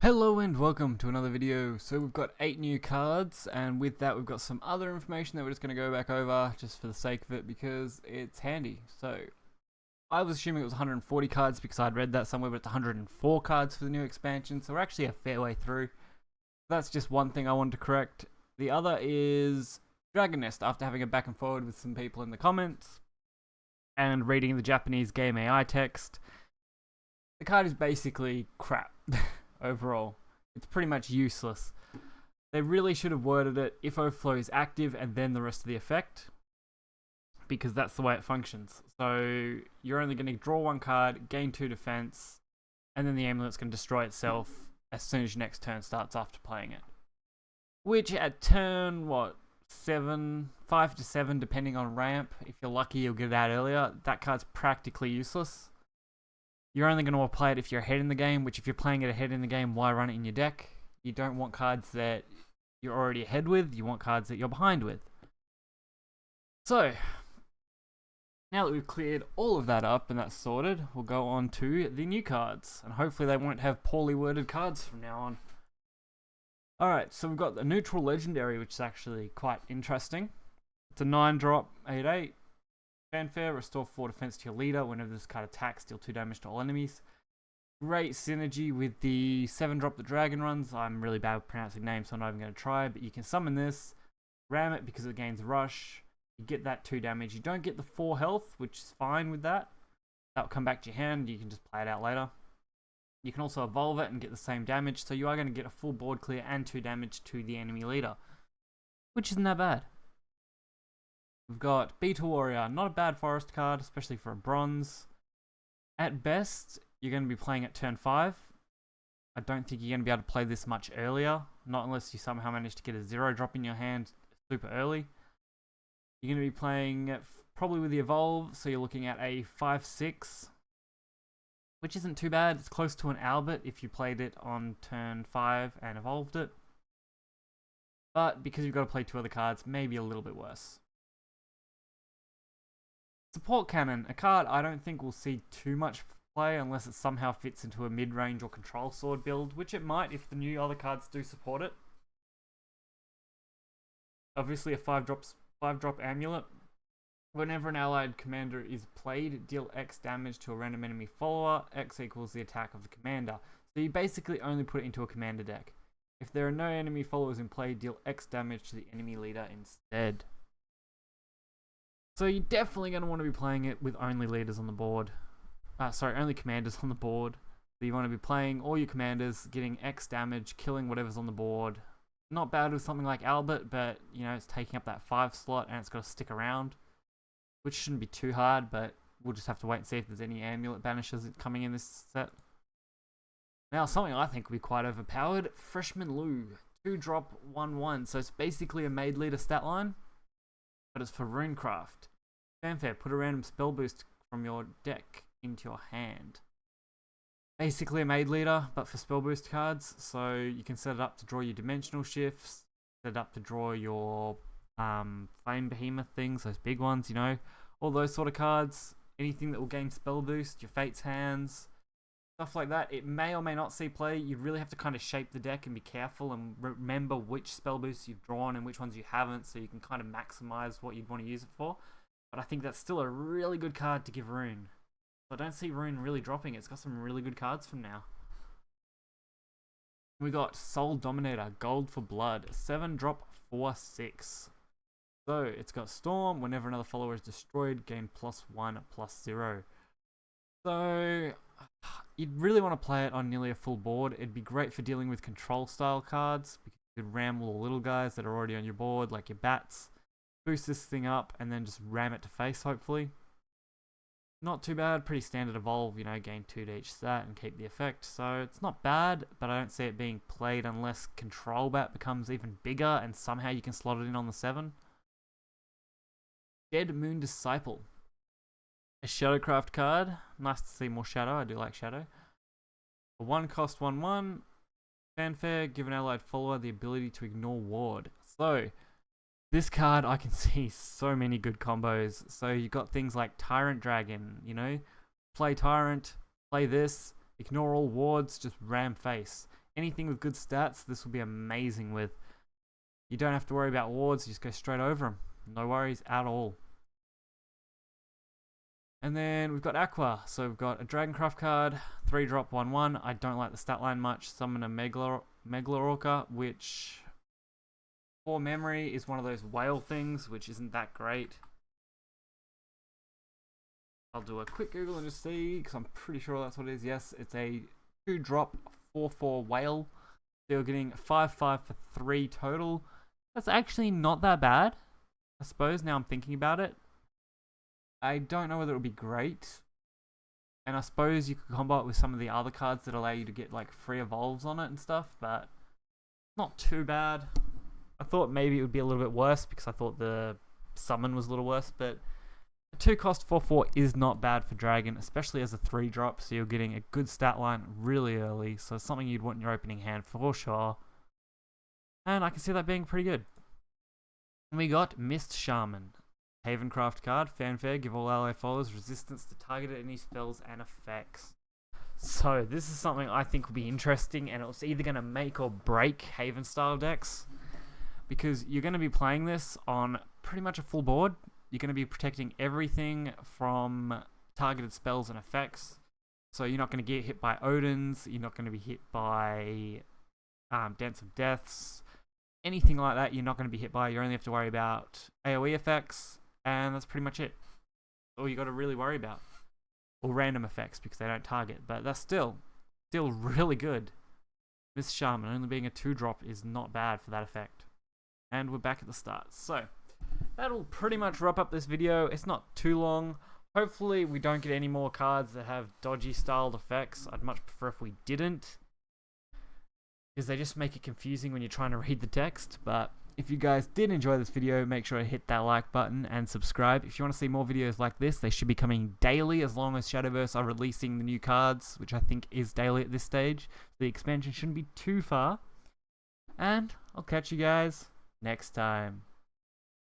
Hello and welcome to another video. So we've got 8 new cards, and with that we've got some other information that we're just going to go back over just for the sake of it because it's handy. So I was assuming it was 140 cards because I'd read that somewhere, but it's 104 cards for the new expansion, so we're actually a fair way through. That's just one thing I wanted to correct. The other is Dragon Nest. After having a back and forward with some people in the comments and reading the Japanese game AI text, the card is basically crap. Overall, it's pretty much useless. They really should have worded it if overflow is active and then the rest of the effect, because that's the way it functions. So you're only going to draw one card, gain 2 defense, and then the amulet's going to destroy itself as soon as your next turn starts after playing it. Which at turn 5 to 7 depending on ramp, if you're lucky you'll get it out earlier, that card's practically useless. You're only going to apply it if you're ahead in the game, which if you're playing it ahead in the game, why run it in your deck? You don't want cards that you're already ahead with, you want cards that you're behind with. So, now that we've cleared all of that up and that's sorted, we'll go on to the new cards. And hopefully they won't have poorly worded cards from now on. Alright, so we've got the neutral legendary, which is actually quite interesting. It's a 9-drop, 8/8. Fanfare, restore 4 defense to your leader. Whenever this card attacks, deal 2 damage to all enemies. Great synergy with the 7-drop the dragon runs. I'm really bad with pronouncing names, so I'm not even going to try. But you can summon this, ram it because it gains rush. You get that 2 damage. You don't get the 4 health, which is fine with that. That'll come back to your hand. You can just play it out later. You can also evolve it and get the same damage. So you are going to get a full board clear and 2 damage to the enemy leader, which isn't that bad. We've got Beta Warrior, not a bad forest card, especially for a bronze. At best, you're going to be playing at turn 5. I don't think you're going to be able to play this much earlier, not unless you somehow manage to get a 0-drop in your hand super early. You're going to be playing probably with the evolve, so you're looking at a 5/6, which isn't too bad. It's close to an Albert if you played it on turn 5 and evolved it. But because you've got to play 2 other cards, maybe a little bit worse. Support Cannon, a card I don't think we'll see too much play unless it somehow fits into a mid-range or control sword build, which it might if the new other cards do support it. Obviously a 5-drop amulet. Whenever an allied commander is played, deal X damage to a random enemy follower. X equals the attack of the commander. So you basically only put it into a commander deck. If there are no enemy followers in play, deal X damage to the enemy leader instead. So you're definitely going to want to be playing it with only leaders on the board. Only commanders on the board. So you want to be playing all your commanders, getting X damage, killing whatever's on the board. Not bad with something like Albert, but you know, it's taking up that 5 slot and it's got to stick around. Which shouldn't be too hard, but we'll just have to wait and see if there's any amulet banishes coming in this set. Now, something I think will be quite overpowered, Freshman Lou. 2-drop, 1/1. So it's basically a maid leader stat line, but it's for Runecraft. Fanfare, put a random spell boost from your deck into your hand. Basically a maid leader, but for spell boost cards. So you can set it up to draw your dimensional shifts, set it up to draw your flame behemoth things, those big ones, you know, all those sort of cards. Anything that will gain spell boost, your Fate's Hands, stuff like that. It may or may not see play. You really have to kind of shape the deck and be careful and remember which spell boosts you've drawn and which ones you haven't, so you can kind of maximize what you'd want to use it for. But I think that's still a really good card to give Rune. So I don't see Rune really dropping. It's got some really good cards from now. We got Soul Dominator, Gold for Blood, 7-drop, 4/6. So it's got Storm. Whenever another follower is destroyed, gain +1/+0. So you'd really want to play it on nearly a full board. It'd be great for dealing with control style cards because you could ram all the little guys that are already on your board, like your bats. Boost this thing up and then just ram it to face, hopefully. Not too bad, pretty standard evolve, you know, gain 2 to each stat and keep the effect. So it's not bad, but I don't see it being played unless control bat becomes even bigger and somehow you can slot it in on the 7. Dead Moon Disciple. A Shadowcraft card. Nice to see more Shadow, I do like Shadow. A 1-cost 1/1. Fanfare, give an allied follower the ability to ignore ward. So this card, I can see so many good combos. So you've got things like Tyrant Dragon, you know, play Tyrant, play this, ignore all wards, just ram face. anything with good stats, this will be amazing with. You don't have to worry about wards, you just go straight over them. No worries at all. And then we've got Aqua. So we've got a Dragoncraft card, 3-drop, 1/1. I don't like the stat line much. Summon a Megalorca, which, for memory, is one of those whale things, which isn't that great. I'll do a quick Google and just see, because I'm pretty sure that's what it is. Yes, it's a 2-drop, 4/4 whale. So you're getting 5/5 for 3 total. That's actually not that bad, I suppose, now I'm thinking about it. I don't know whether it would be great. And I suppose you could combo it with some of the other cards that allow you to get like free evolves on it and stuff, but not too bad. I thought maybe it would be a little bit worse because I thought the summon was a little worse, but a 2-cost 4/4 is not bad for Dragon, especially as a 3-drop, so you're getting a good stat line really early, so it's something you'd want in your opening hand for sure. And I can see that being pretty good. And we got Mist Shaman. Havencraft card, fanfare, give all ally followers resistance to targeted enemy spells and effects. So this is something I think will be interesting, and it's either going to make or break Haven style decks, because you're going to be playing this on pretty much a full board. You're going to be protecting everything from targeted spells and effects, so you're not going to get hit by Odins, you're not going to be hit by Dance of Deaths, anything like that you're not going to be hit by. You only have to worry about AoE effects, and that's pretty much it. All you got to really worry about. Or random effects, because they don't target, but that's still really good. Mist Shaman only being a 2-drop is not bad for that effect. And we're back at the start. So that'll pretty much wrap up this video. It's not too long. Hopefully we don't get any more cards that have dodgy styled effects. I'd much prefer if we didn't, because they just make it confusing when you're trying to read the text. But if you guys did enjoy this video, make sure to hit that like button and subscribe. If you want to see more videos like this, they should be coming daily as long as Shadowverse are releasing the new cards, which I think is daily at this stage. The expansion shouldn't be too far. And I'll catch you guys next time.